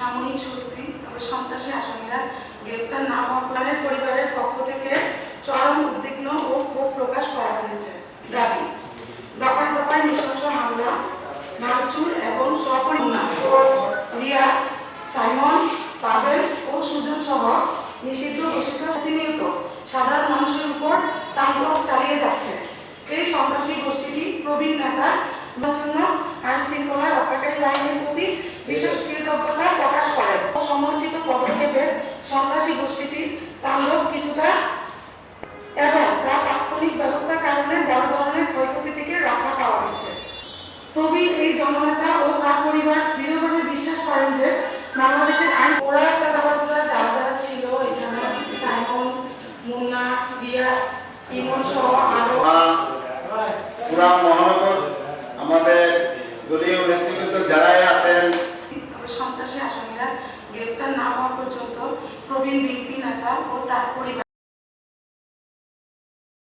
সাময়িক স্বস্তি, তবে সন্ত্রাসী আসামিরা গ্রেপ্তার না হওয়ার পরিবারের পক্ষ থেকে চরম উদ্বিগ্ন ও ক্ষোভ প্রকাশ করা হয়েছে। দাবি দফায় দফায় নৃশংস হামলা, ভাঙচুর এবং সপরিমাণ রিয়াজ, সাইমন, পাবেল ও সুজন সহ নিষিদ্ধ ঘোষিত প্রতিনিয়ত সাধারণ মানুষের উপর তাণ্ডব চালিয়ে যাচ্ছে। এই সন্ত্রাসী গোষ্ঠীটি প্রবীণ নেতা জন্য আইন শৃঙ্খলা রক্ষাকারী বাহিনীর প্রতি বিশেষ কৃতজ্ঞতা প্রকাশ করেন। সময়োচিত পদক্ষেপের সন্ত্রাসী গোষ্ঠীটির তাণ্ডব কিছুটা এবং তার তাৎক্ষণিক ব্যবস্থার কারণে বড় ধরনের ক্ষয়ক্ষতি থেকে রক্ষা পাওয়া গেছে। প্রবীণ এই জননেতা ও তার পরিবার দৃঢ়ভাবে বিশ্বাস করেন যে বাংলাদেশের আইন ওরা চাঁদাবাজরা যারা যারা ছিল, এখানে সাইমন, মুন্না, রিয়া, ইমন সহ আরো পুরা মহানগর আমাদের দলীয় নেতৃত্ব যারাই আছেন, সন্ত্রাসী আসামিরা গ্রেপ্তার না হওয়া পর্যন্ত প্রবীণ ব্যক্তি নেতা ও তার পরিবার